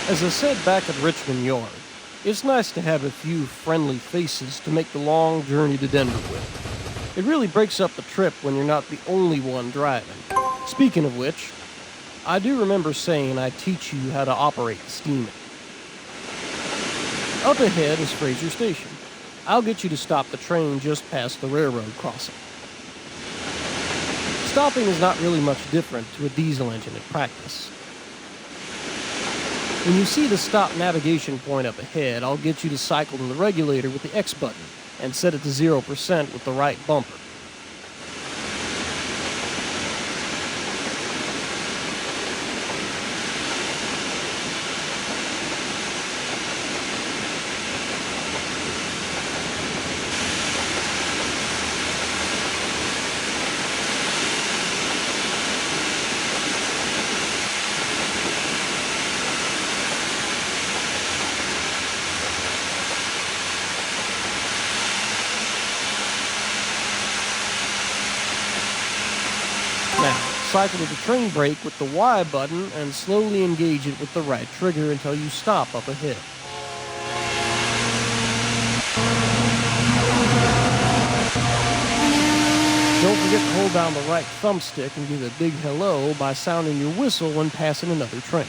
As I said back at Richmond Yard, it's nice to have a few friendly faces to make the long journey to Denver with. It really breaks up the trip when you're not the only one driving. Speaking of which, I do remember saying I'd teach you how to operate the steam engine. Up ahead is Fraser Station. I'll get you to stop the train just past the railroad crossing. Stopping is not really much different to a diesel engine in practice. When you see the stop navigation point up ahead, I'll get you to cycle to the regulator with the X button and set it to 0% with the right bumper. Now, cycle to the train brake with the Y button and slowly engage it with the right trigger until you stop up ahead. Don't forget to hold down the right thumbstick and give a big hello by sounding your whistle when passing another train.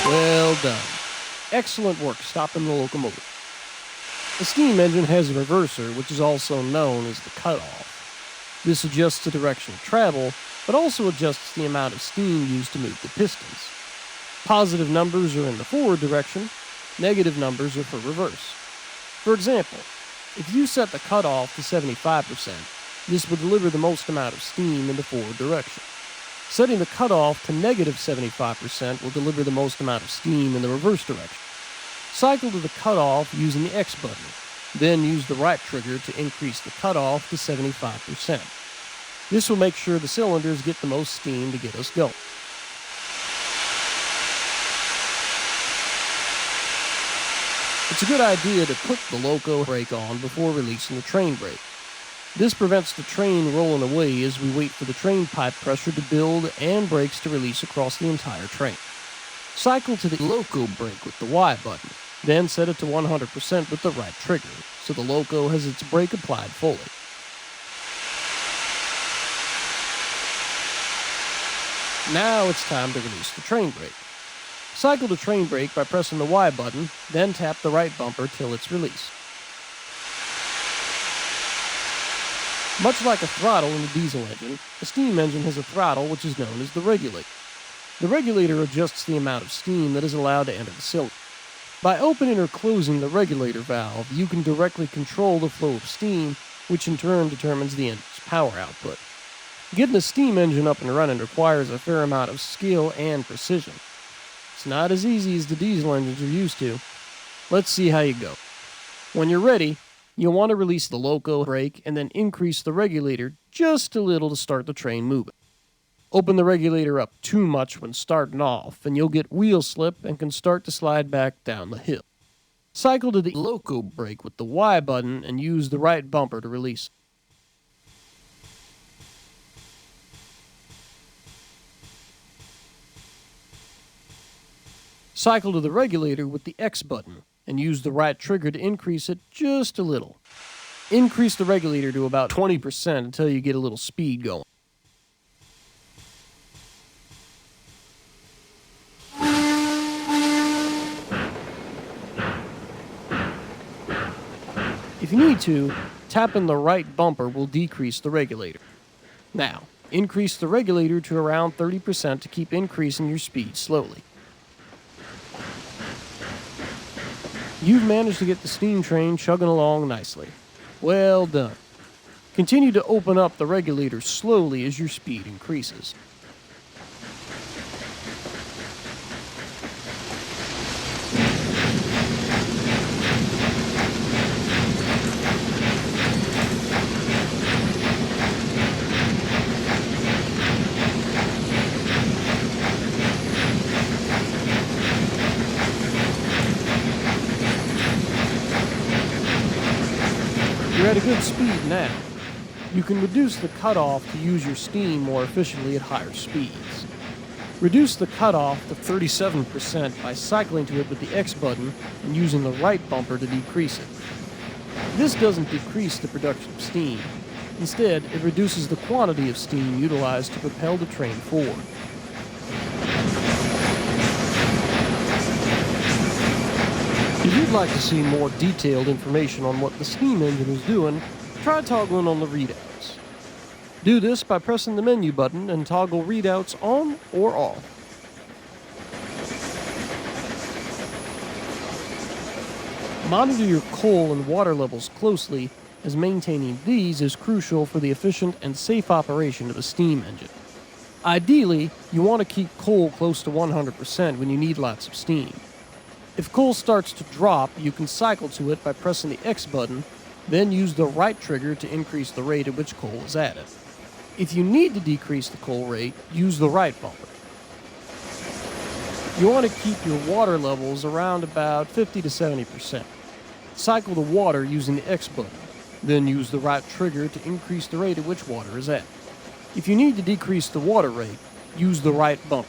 Well done. Excellent work stopping the locomotive. The steam engine has a reverser, which is also known as the cutoff. This adjusts the direction of travel, but also adjusts the amount of steam used to move the pistons. Positive numbers are in the forward direction, negative numbers are for reverse. For example, if you set the cutoff to 75%, this will deliver the most amount of steam in the forward direction. Setting the cutoff to negative 75% will deliver the most amount of steam in the reverse direction. Cycle to the cutoff using the X button, then use the right trigger to increase the cutoff to 75%. This will make sure the cylinders get the most steam to get us going. It's a good idea to put the loco brake on before releasing the train brake. This prevents the train rolling away as we wait for the train pipe pressure to build and brakes to release across the entire train. Cycle to the loco brake with the Y button, then set it to 100% with the right trigger, so the loco has its brake applied fully. Now it's time to release the train brake. Cycle to train brake by pressing the Y button, then tap the right bumper till it's released. Much like a throttle in the diesel engine, a steam engine has a throttle which is known as the regulator. The regulator adjusts the amount of steam that is allowed to enter the cylinder. By opening or closing the regulator valve, you can directly control the flow of steam, which in turn determines the engine's power output. Getting a steam engine up and running requires a fair amount of skill and precision. It's not as easy as the diesel engines you're used to, Let's see how you go. When you're ready, you'll want to release the loco brake and then increase the regulator just a little to start the train moving. Open the regulator up too much when starting off, and you'll get wheel slip and can start to slide back down the hill. Cycle to the loco brake with the Y button and use the right bumper to release it. Cycle to the regulator with the X button and use the right trigger to increase it just a little. Increase the regulator to about 20% until you get a little speed going. If you need to, tapping the right bumper will decrease the regulator. Now, increase the regulator to around 30% to keep increasing your speed slowly. You've managed to get the steam train chugging along nicely. Well done. Continue to open up the regulator slowly as your speed increases. You're at a good speed now. You can reduce the cutoff to use your steam more efficiently at higher speeds. Reduce the cutoff to 37% by cycling to it with the X button and using the right bumper to decrease it. This doesn't decrease the production of steam. Instead, it reduces the quantity of steam utilized to propel the train forward. If you'd like to see more detailed information on what the steam engine is doing, try toggling on the readouts. Do this by pressing the menu button and toggle readouts on or off. Monitor your coal and water levels closely, as maintaining these is crucial for the efficient and safe operation of a steam engine. Ideally, you want to keep coal close to 100% when you need lots of steam. If coal starts to drop, you can cycle to it by pressing the X button, then use the right trigger to increase the rate at which coal is added. If you need to decrease the coal rate, use the right bumper. You want to keep your water levels around about 50 to 70%. Cycle the water using the X button, then use the right trigger to increase the rate at which water is added. If you need to decrease the water rate, use the right bumper.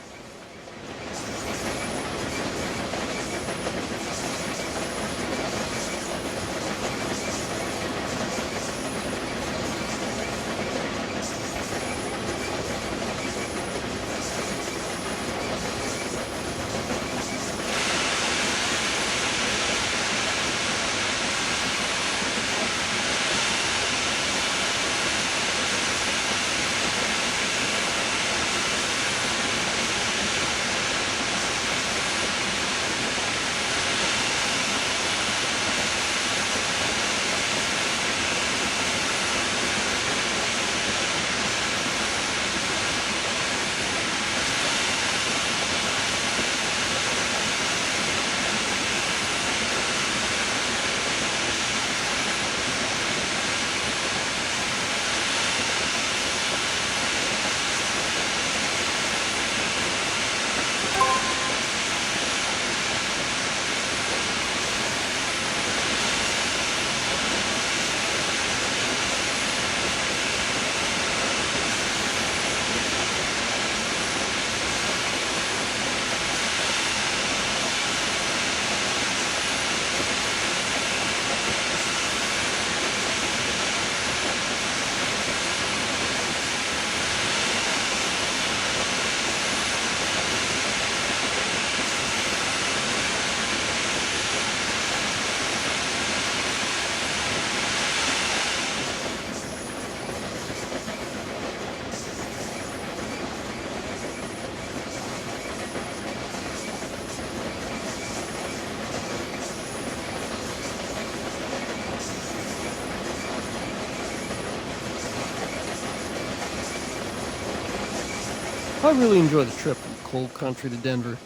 I really enjoy the trip from cold country to Denver.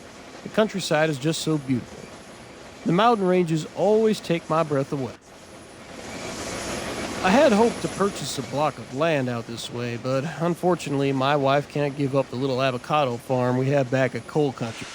The countryside is just so beautiful. The mountain ranges always take my breath away. I had hoped to purchase a block of land out this way, but unfortunately my wife can't give up the little avocado farm we have back at coal country.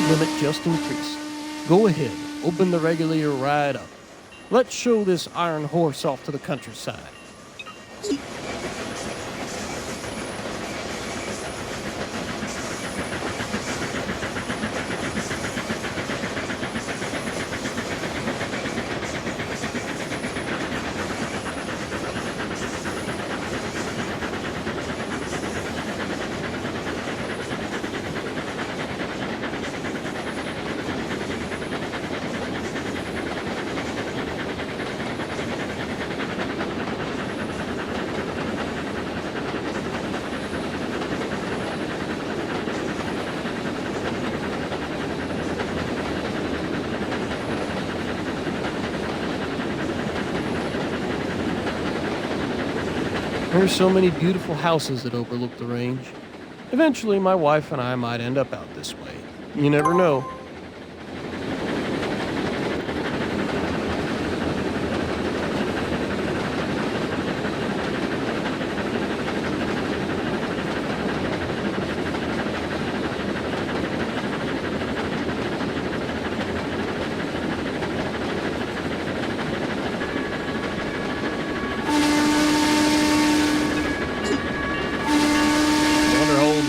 Limit just increased. Go ahead, open the regulator right up. Let's show this iron horse off to the countryside. There's so many beautiful houses that overlook the range. Eventually, my wife and I might end up out this way. You never know.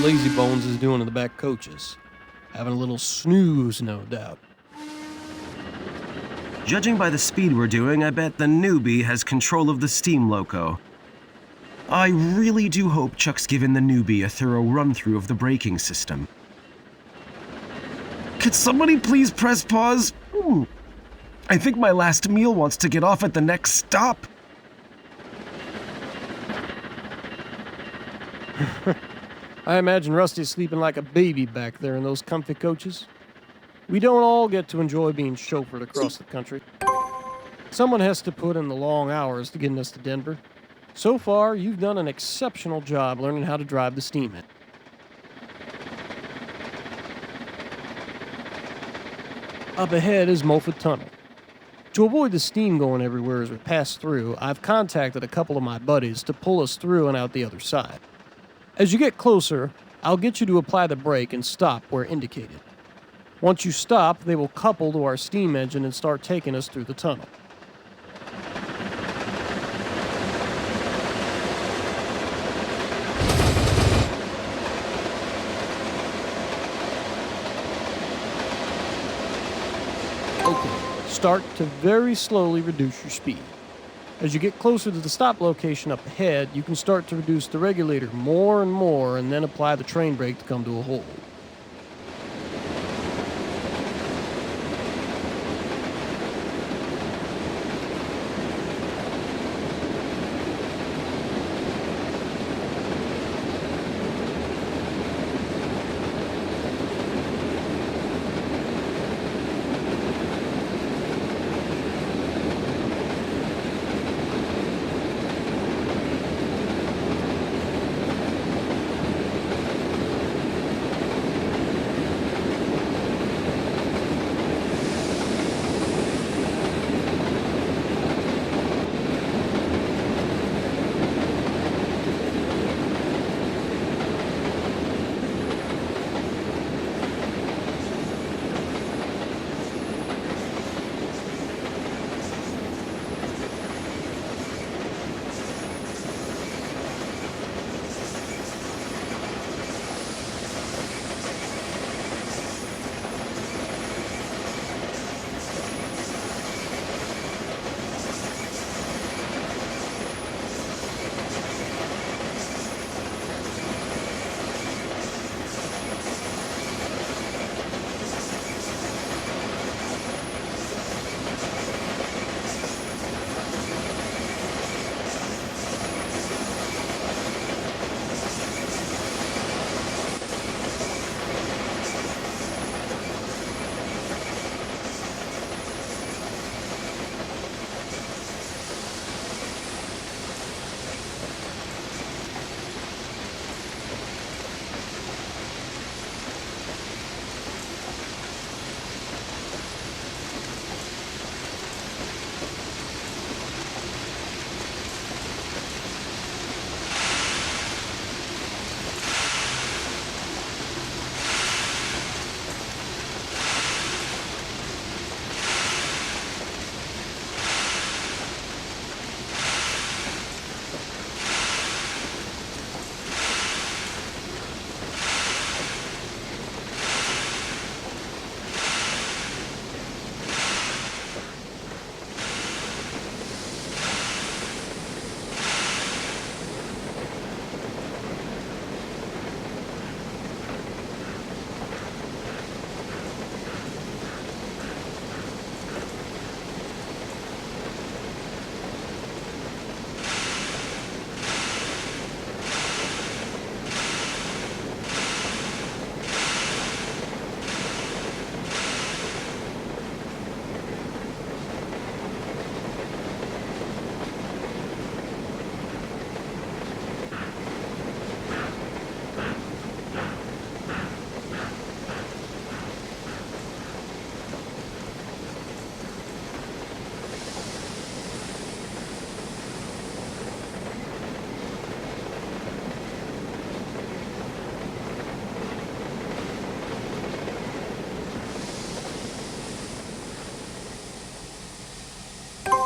Lazy Bones is doing in the back coaches. Having a little snooze, no doubt. Judging by the speed we're doing, I bet the newbie has control of the steam loco. I really do hope Chuck's given the newbie a thorough run-through of the braking system. Could somebody please press pause? I think my last meal wants to get off at the next stop. I imagine Rusty's sleeping like a baby back there in those comfy coaches. We don't all get to enjoy being chauffeured across the country. Someone has to put in the long hours to get us to Denver. So far, you've done an exceptional job learning how to drive the steam engine. Up ahead is Moffat Tunnel. To avoid the steam going everywhere as we pass through, I've contacted a couple of my buddies to pull us through and out the other side. As you get closer, I'll get you to apply the brake and stop where indicated. Once you stop, they will couple to our steam engine and start taking us through the tunnel. Okay, start to very slowly reduce your speed. As you get closer to the stop location up ahead, you can start to reduce the regulator more and more and then apply the train brake to come to a halt.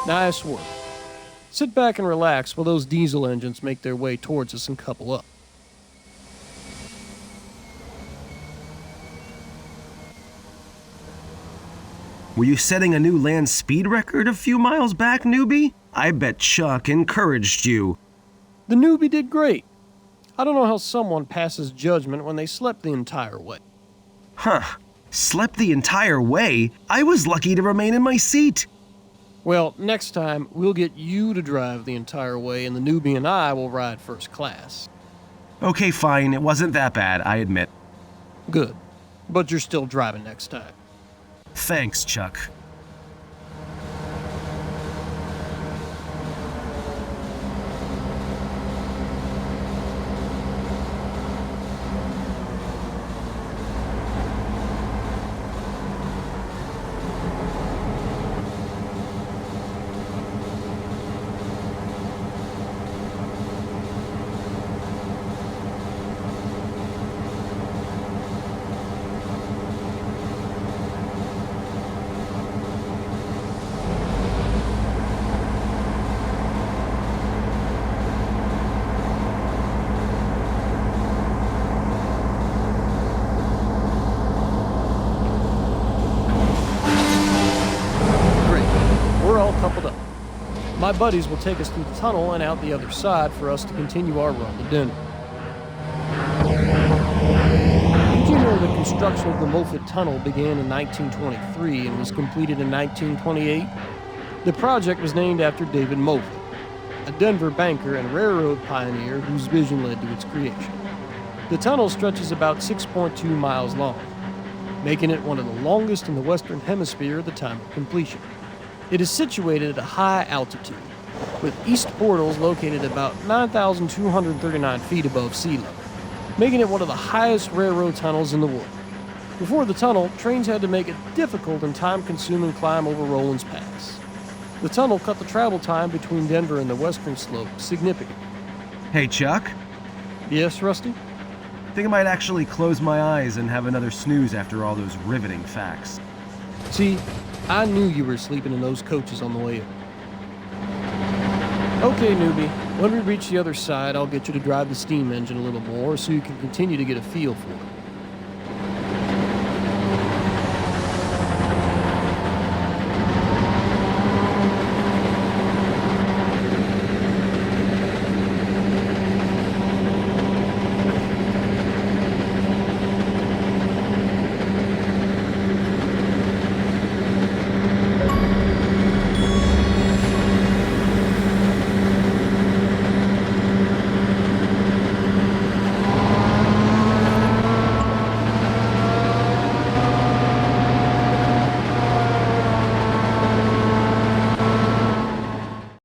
Nice work. Sit back and relax while those diesel engines make their way towards us and couple up. Were you setting a new land speed record a few miles back, newbie? I bet Chuck encouraged you. The newbie did great. I don't know how someone passes judgment when they slept the entire way. Huh. Slept the entire way? I was lucky to remain in my seat. Well, next time, we'll get you to drive the entire way and the newbie and I will ride first class. Okay, fine. It wasn't that bad, I admit. Good. But you're still driving next time. Thanks, Chuck. Coupled up. My buddies will take us through the tunnel and out the other side for us to continue our run to Denver. Did you know the construction of the Moffat Tunnel began in 1923 and was completed in 1928? The project was named after David Moffat, a Denver banker and railroad pioneer whose vision led to its creation. The tunnel stretches about 6.2 miles long, making it one of the longest in the Western Hemisphere at the time of completion. It is situated at a high altitude, with east portals located about 9,239 feet above sea level, making it one of the highest railroad tunnels in the world. Before the tunnel, Trainz had to make a difficult and time-consuming climb over Rollins Pass. The tunnel cut the travel time between Denver and the western slope significantly. Hey, Chuck? Yes, Rusty? I think I might actually close my eyes and have another snooze after all those riveting facts. See, I knew you were sleeping in those coaches on the way up. Okay, newbie. When we reach the other side, I'll get you to drive the steam engine a little more so you can continue to get a feel for it.